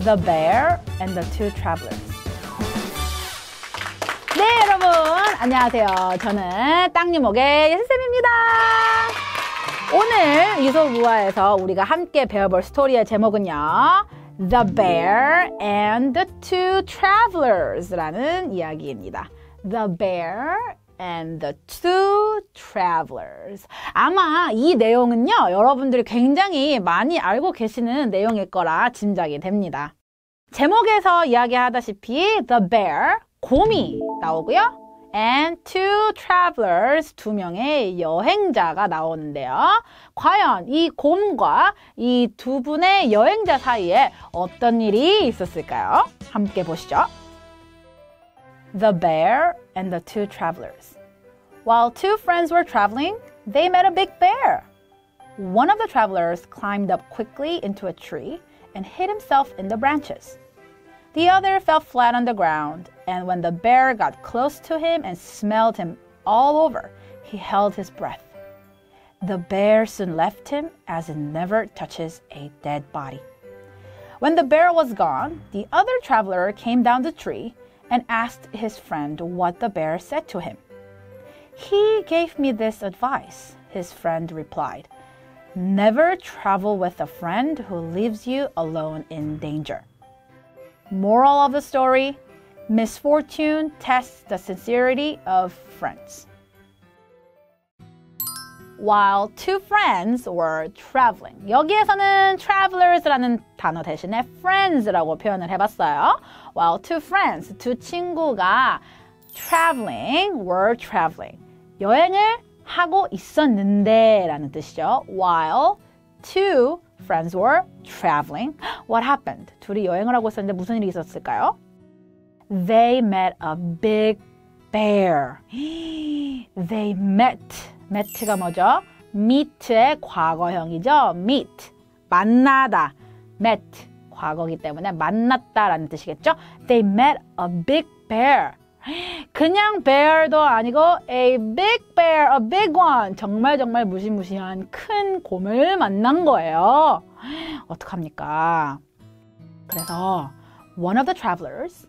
The Bear and the Two Travelers. 네, 여러분 안녕하세요. 저는 땅유목의 예슬쌤입니다. 오늘 이솝우화에서 우리가 함께 배워볼 스토리의 제목은요, The Bear and the Two Travelers 라는 이야기입니다. The Bear and the Two Travelers. 아마 이 내용은요, 여러분들이 굉장히 많이 알고 계시는 내용일 거라 짐작이 됩니다. 제목에서 이야기하다시피 The Bear, 곰이 나오고요. And two travelers, 두 명의 여행자가 나오는데요. 과연 이 곰과 이 두 분의 여행자 사이에 어떤 일이 있었을까요? 함께 보시죠. The Bear and the Two Travelers. While two friends were traveling, they met a big bear. One of the travelers climbed up quickly into a tree and hid himself in the branches. The other fell flat on the ground, and when the bear got close to him and smelled him all over, he held his breath. The bear soon left him, as it never touches a dead body. When the bear was gone, the other traveler came down the tree and asked his friend what the bear said to him. He gave me this advice, his friend replied. Never travel with a friend who leaves you alone in danger. Moral of the story, misfortune tests the sincerity of friends. While two friends were traveling. 여기에서는 travelers라는 단어 대신에 friends라고 표현을 해봤어요. While two friends, 두 친구가 were traveling. 여행을 하고 있었는데 라는 뜻이죠. While two friends were traveling. What happened? 둘이 여행을 하고 있었는데 무슨 일이 있었을까요? They met a big bear. They met. met가 뭐죠? meet의 과거형이죠. meet. 만나다. met. 과거이기 때문에 만났다라는 뜻이겠죠? They met a big bear. 그냥 bear도 아니고 a big bear, a big one. 정말 무시무시한 큰 곰을 만난 거예요. 어떡합니까? 그래서 one of the travelers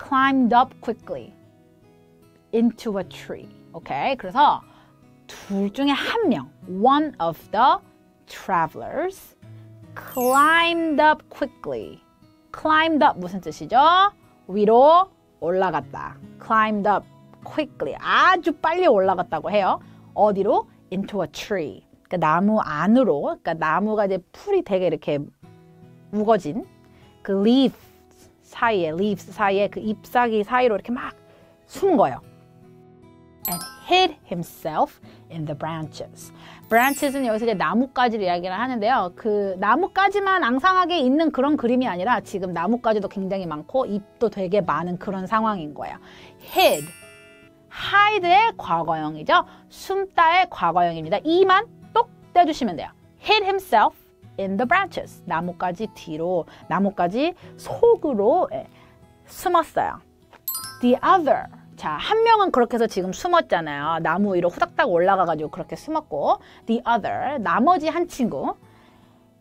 climbed up quickly into a tree. 오케이? 그래서 둘 중에 한 명, one of the travelers climbed up quickly. climbed up 무슨 뜻이죠? 위로 올라갔다. climbed up quickly. 아주 빨리 올라갔다고 해요. 어디로? into a tree. 그러니까 나무 안으로, 그러니까 나무가 이제 풀이 되게 이렇게 우거진 그 leaves 사이에 그 잎사귀 사이로 이렇게 막 숨은 거예요. And hid himself in the branches. branches는 여기서 이제 나뭇가지를 이야기를 하는데요. 그 나뭇가지만 앙상하게 있는 그런 그림이 아니라 지금 나뭇가지도 굉장히 많고 잎도 되게 많은 그런 상황인 거예요. hid. hide의 과거형이죠. 숨다의 과거형입니다. 이만 똑 떼주시면 돼요. hid himself in the branches. 나뭇가지 뒤로, 나뭇가지 속으로 숨었어요. The other. 자, 한 명은 그렇게 해서 지금 숨었잖아요. 나무 위로 후닥닥 올라가가지고 그렇게 숨었고, the other, 나머지 한 친구,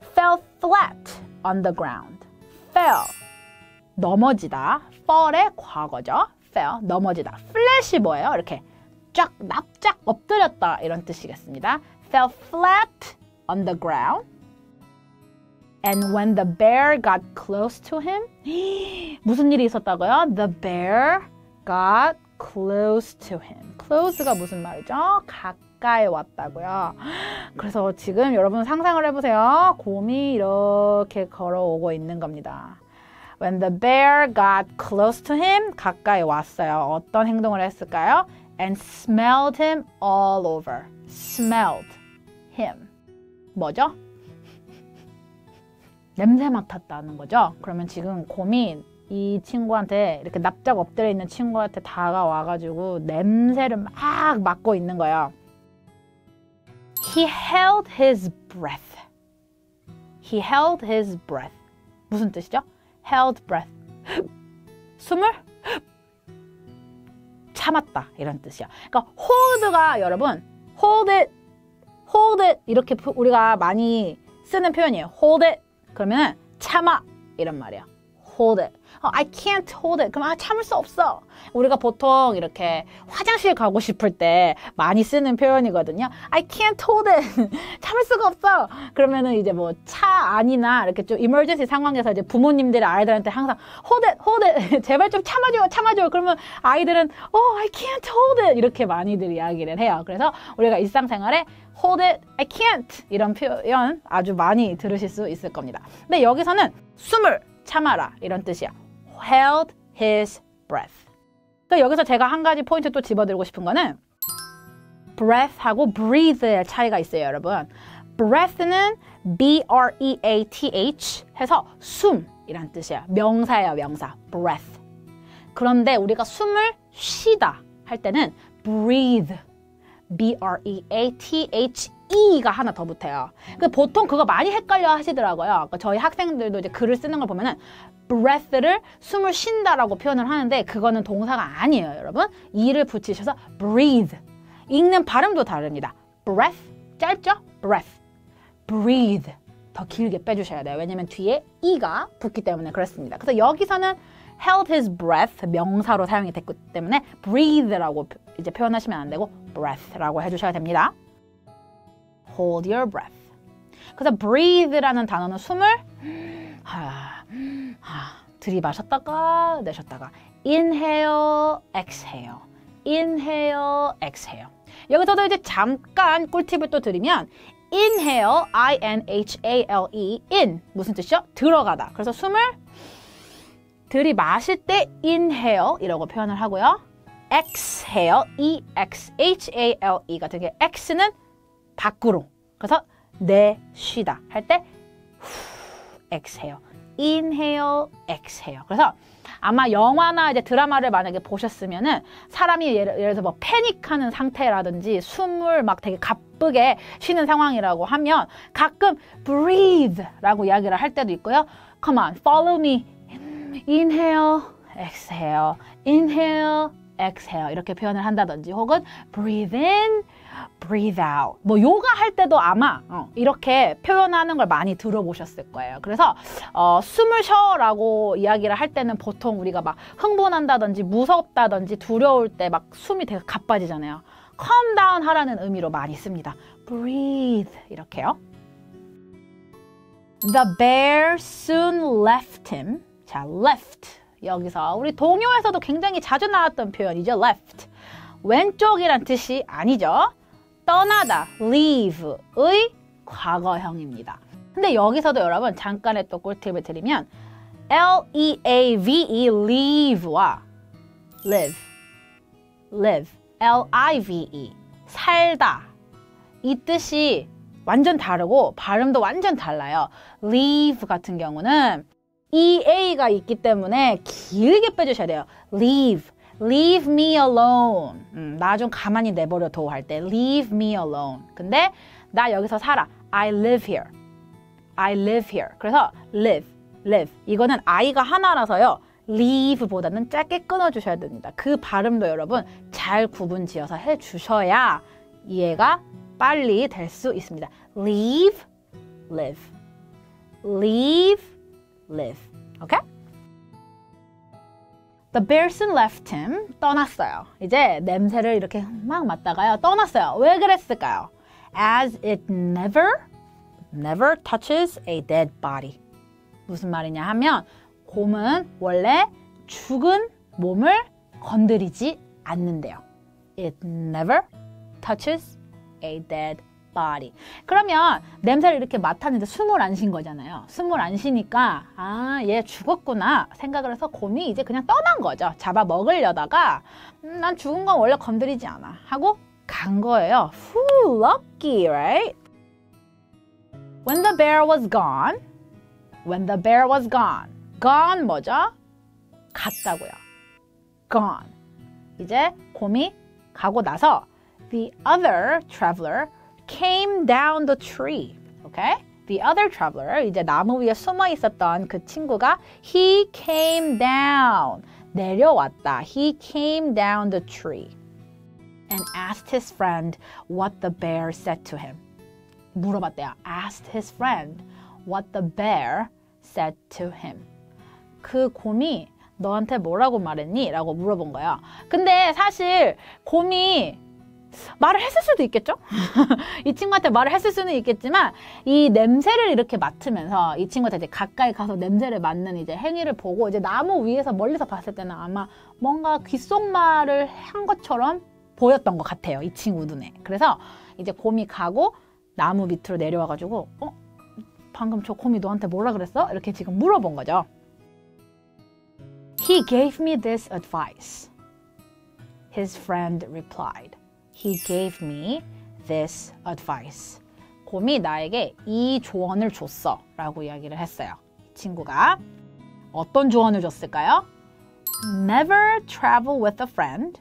fell flat on the ground. fell, 넘어지다. fall의 과거죠. fell, 넘어지다. flat이 뭐예요? 이렇게 쫙, 납작 엎드렸다 이런 뜻이겠습니다. fell flat on the ground. And when the bear got close to him, 무슨 일이 있었다고요? The bear got close to him. close가 무슨 말이죠? 가까이 왔다고요. 그래서 지금 여러분 상상을 해보세요. 곰이 이렇게 걸어오고 있는 겁니다. When the bear got close to him, 가까이 왔어요. 어떤 행동을 했을까요? And smelled him all over. smelled him. 뭐죠? 냄새 맡았다는 거죠. 그러면 지금 곰이 이 친구한테 이렇게 납작 엎드려 있는 친구한테 다가와가지고 냄새를 막 맡고 있는 거예요. He held his breath. He held his breath. 무슨 뜻이죠? held breath. 숨을 참았다 이런 뜻이야. 그러니까 hold가 여러분 hold it 이렇게 우리가 많이 쓰는 표현이에요. hold it 그러면 참아 이런 말이야. hold it. I can't hold it. 그럼 참을 수 없어. 우리가 보통 이렇게 화장실 가고 싶을 때 많이 쓰는 표현이거든요. I can't hold it. 참을 수가 없어. 그러면은 이제 뭐 차 안이나 이렇게 좀 emergency 상황에서 이제 부모님들이 아이들한테 항상 hold it, hold it. 제발 좀 참아줘요. 그러면 아이들은 I can't hold it. 이렇게 많이들 이야기를 해요. 그래서 우리가 일상생활에 hold it, I can't 이런 표현 아주 많이 들으실 수 있을 겁니다. 근데 여기서는 숨을 참아라 이런 뜻이야. held his breath. 또 여기서 제가 한 가지 포인트 또 집어들고 싶은 거는 breath하고 breathe의 차이가 있어요, 여러분. breath는 B-R-E-A-T-H 해서 숨이란 뜻이야. 명사예요, 명사. breath. 그런데 우리가 숨을 쉬다 할 때는 breathe. B-R-E-A-T-H-E가 하나 더 붙어요. 보통 그거 많이 헷갈려 하시더라고요. 그러니까 저희 학생들도 이제 글을 쓰는 걸 보면은 breath를 숨을 쉰다라고 표현을 하는데 그거는 동사가 아니에요, 여러분. e를 붙이셔서 breathe. 읽는 발음도 다릅니다. breath 짧죠? breath. breathe 더 길게 빼주셔야 돼요. 왜냐면 뒤에 e가 붙기 때문에 그렇습니다. 그래서 여기서는 held his breath 명사로 사용이 됐기 때문에 breathe라고 이제 표현하시면 안 되고 breath라고 해주셔야 됩니다. hold your breath. 그래서 breathe라는 단어는 숨을 들이마셨다가 내셨다가 inhale, exhale, inhale, exhale. 여기서도 이제 잠깐 꿀팁을 또 드리면 inhale, I-N-H-A-L-E, in 무슨 뜻이죠? 들어가다. 그래서 숨을 들이마실 때 inhale 이라고 표현을 하고요. exhale, E-X-H-A-L-E 같은 게 x는 밖으로. 그래서 내쉬다 할 때 exhale, inhale, exhale. 그래서 아마 영화나 이제 드라마를 만약에 보셨으면은 사람이 예를 들어서 뭐 패닉하는 상태라든지 숨을 막 되게 가쁘게 쉬는 상황이라고 하면 가끔 breathe라고 이야기를 할 때도 있고요. Come on, follow me. Inhale, exhale, inhale, exhale 이렇게 표현을 한다든지 혹은 breathe in, breathe out. 뭐 요가 할 때도 아마 이렇게 표현하는 걸 많이 들어보셨을 거예요. 그래서 숨을 쉬어라고 이야기를 할 때는 보통 우리가 막 흥분한다든지 무섭다든지 두려울 때 막 숨이 되게 가빠지잖아요. calm down 하라는 의미로 많이 씁니다. breathe 이렇게요. The bear soon left him. 자, left. 여기서 우리 동요에서도 굉장히 자주 나왔던 표현이죠. left. 왼쪽이란 뜻이 아니죠. 떠나다, leave의 과거형입니다. 근데 여기서도 여러분 잠깐의 또 꿀팁을 드리면 L-E-A-V-E, leave와 live, L-I-V-E, 살다. 이 뜻이 완전 다르고 발음도 완전 달라요. leave 같은 경우는 EA가 있기 때문에 길게 빼주셔야 돼요. leave me alone. 나 좀 가만히 내버려 둬 할 때 leave me alone. 근데 나 여기서 살아. I live here. 그래서 live. 이거는 I가 하나라서요. leave보다는 짧게 끊어주셔야 됩니다. 그 발음도 여러분 잘 구분 지어서 해주셔야 이해가 빨리 될 수 있습니다. leave, live. 오케이? The bear soon left him. 떠났어요. 이제 냄새를 이렇게 막 맡다가요. 떠났어요. 왜 그랬을까요? As it never touches a dead body. 무슨 말이냐 하면 곰은 원래 죽은 몸을 건드리지 않는데요. It never touches a dead body. 그러면 냄새를 이렇게 맡았는데 숨을 안 쉰 거잖아요. 숨을 안 쉬니까 얘 죽었구나 생각을 해서 곰이 이제 그냥 떠난 거죠. 잡아 먹으려다가 난 죽은 건 원래 건드리지 않아 하고 간 거예요. Lucky, right? When the bear was gone. Gone 뭐죠? 갔다고요. Gone. 이제 곰이 가고 나서 the other traveler came down the tree. Okay? The other traveler, 이제 나무 위에 숨어 있었던 그 친구가 he came down. 내려왔다. He came down the tree and asked his friend what the bear said to him. 물어봤대요. Asked his friend what the bear said to him. 그 곰이 너한테 뭐라고 말했니? 라고 물어본 거예요. 근데 사실 곰이 말을 했을 수도 있겠죠? 이 친구한테 말을 했을 수는 있겠지만 이 냄새를 이렇게 맡으면서 이 친구한테 이제 가까이 가서 냄새를 맡는 이제 행위를 보고 이제 나무 위에서 멀리서 봤을 때는 아마 뭔가 귓속말을 한 것처럼 보였던 것 같아요. 이 친구 눈에. 그래서 이제 곰이 가고 나무 밑으로 내려와가지고 방금 저 곰이 너한테 뭐라 그랬어? 이렇게 지금 물어본 거죠. He gave me this advice. His friend replied. He gave me this advice. 곰이 나에게 이 조언을 줬어 라고 이야기를 했어요. 친구가 어떤 조언을 줬을까요? Never travel with a friend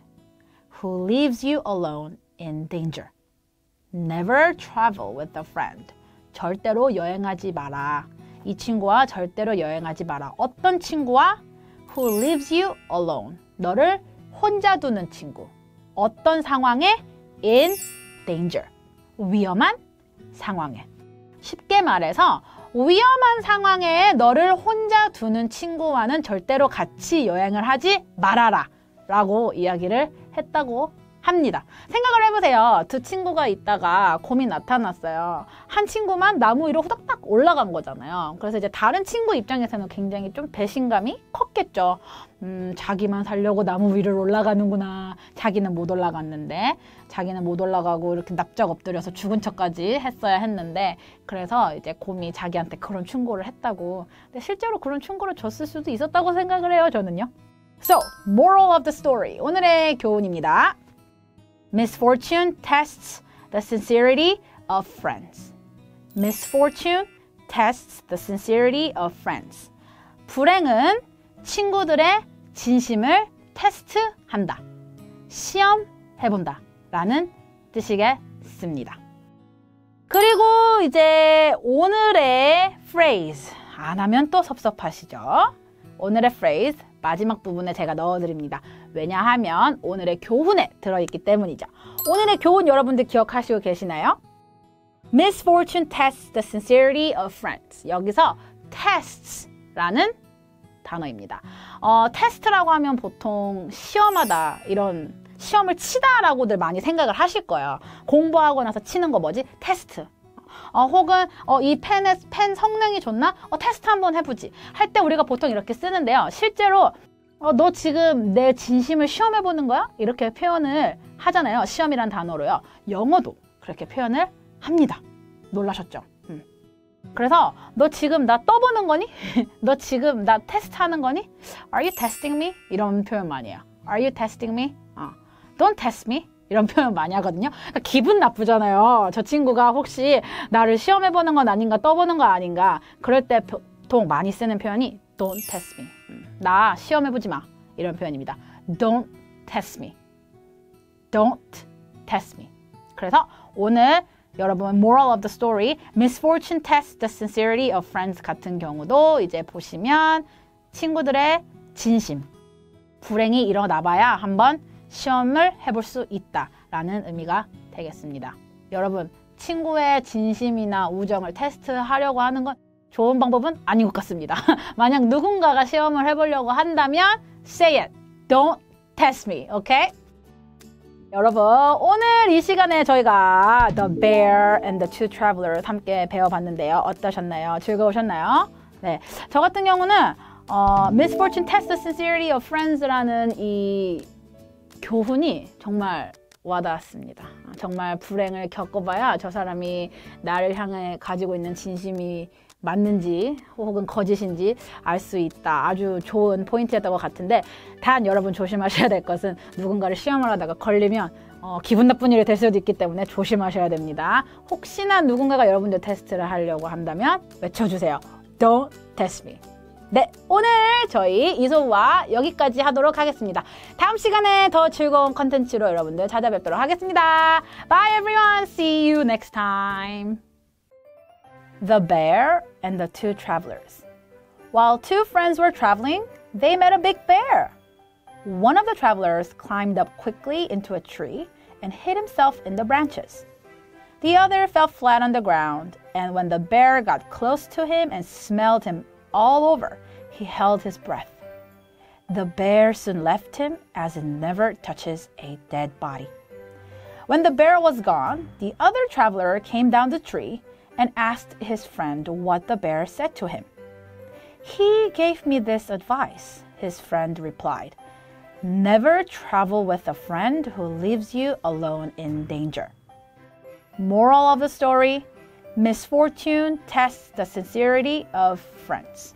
who leaves you alone in danger. Never travel with a friend. 절대로 여행하지 마라. 이 친구와 절대로 여행하지 마라. 어떤 친구와? Who leaves you alone. 너를 혼자 두는 친구. 어떤 상황에? In danger. 위험한 상황에. 쉽게 말해서 위험한 상황에 너를 혼자 두는 친구와는 절대로 같이 여행을 하지 말아라 라고 이야기를 했다고 합니다. 생각을 해보세요. 두 친구가 있다가 곰이 나타났어요. 한 친구만 나무 위로 후닥닥 올라간 거잖아요. 그래서 이제 다른 친구 입장에서는 굉장히 좀 배신감이 컸겠죠. 자기만 살려고 나무 위를 올라가는구나. 자기는 못 올라갔는데 자기는 못 올라가고 이렇게 납작 엎드려서 죽은 척까지 했어야 했는데 그래서 이제 곰이 자기한테 그런 충고를 했다고. 근데 실제로 그런 충고를 줬을 수도 있었다고 생각을 해요. 저는요. So, moral of the story. 오늘의 교훈입니다. Misfortune tests the sincerity of friends. Misfortune tests the sincerity of friends. 불행은 친구들의 진심을 테스트한다. 시험해본다. 라는 뜻이겠습니다. 그리고 이제 오늘의 phrase. 안 하면 또 섭섭하시죠? 오늘의 phrase 마지막 부분에 제가 넣어드립니다. 왜냐하면 오늘의 교훈에 들어있기 때문이죠. 오늘의 교훈 여러분들 기억하시고 계시나요? Misfortune tests the sincerity of friends. 여기서 tests라는 단어입니다. 테스트라고 하면 보통 시험하다, 이런 시험을 치다라고들 많이 생각을 하실 거예요. 공부하고 나서 치는 거 뭐지? 테스트. 혹은 이 펜 성능이 좋나? 테스트 한번 해보지. 할 때 우리가 보통 이렇게 쓰는데요. 실제로 너 지금 내 진심을 시험해보는 거야? 이렇게 표현을 하잖아요. 시험이란 단어로요. 영어도 그렇게 표현을 합니다. 놀라셨죠? 그래서 너 지금 나 떠보는 거니? 너 지금 나 테스트하는 거니? Are you testing me? 이런 표현 많이 해요. Are you testing me? Don't test me. 이런 표현 많이 하거든요. 그러니까 기분 나쁘잖아요. 저 친구가 혹시 나를 시험해보는 건 아닌가, 떠보는 거 아닌가. 그럴 때 보통 많이 쓰는 표현이 Don't test me. 나 시험해보지 마. 이런 표현입니다. Don't test me. Don't test me. 그래서 오늘 여러분 moral of the story, misfortune tests the sincerity of friends 같은 경우도 이제 보시면 친구들의 진심, 불행이 일어나봐야 한번 시험을 해볼 수 있다라는 의미가 되겠습니다. 여러분, 친구의 진심이나 우정을 테스트하려고 하는 건 좋은 방법은 아닌 것 같습니다. 만약 누군가가 시험을 해보려고 한다면 say it. Don't test me. Okay? 여러분, 오늘 이 시간에 저희가 The Bear and the Two Travelers 함께 배워봤는데요. 어떠셨나요? 즐거우셨나요? 네, 저 같은 경우는 Misfortune tests the sincerity of friends라는 이 교훈이 정말 와닿았습니다. 정말 불행을 겪어봐야 저 사람이 나를 향해 가지고 있는 진심이 맞는지 혹은 거짓인지 알 수 있다. 아주 좋은 포인트였던 것 같은데 단 여러분 조심하셔야 될 것은 누군가를 시험을 하다가 걸리면 기분 나쁜 일이 될 수도 있기 때문에 조심하셔야 됩니다. 혹시나 누군가가 여러분들 테스트를 하려고 한다면 외쳐주세요. Don't test me. 네, 오늘 저희 이소우와 여기까지 하도록 하겠습니다. 다음 시간에 더 즐거운 컨텐츠로 여러분들 찾아뵙도록 하겠습니다. Bye everyone. See you next time. The Bear and the Two Travelers. While two friends were traveling, they met a big bear. One of the travelers climbed up quickly into a tree and hid himself in the branches. The other fell flat on the ground, and when the bear got close to him and smelled him all over, He held his breath. The bear soon left him as it never touches a dead body. When the bear was gone, the other traveler came down the tree and asked his friend what the bear said to him. He gave me this advice, his friend replied. Never travel with a friend who leaves you alone in danger. Moral of the story: misfortune tests the sincerity of friends.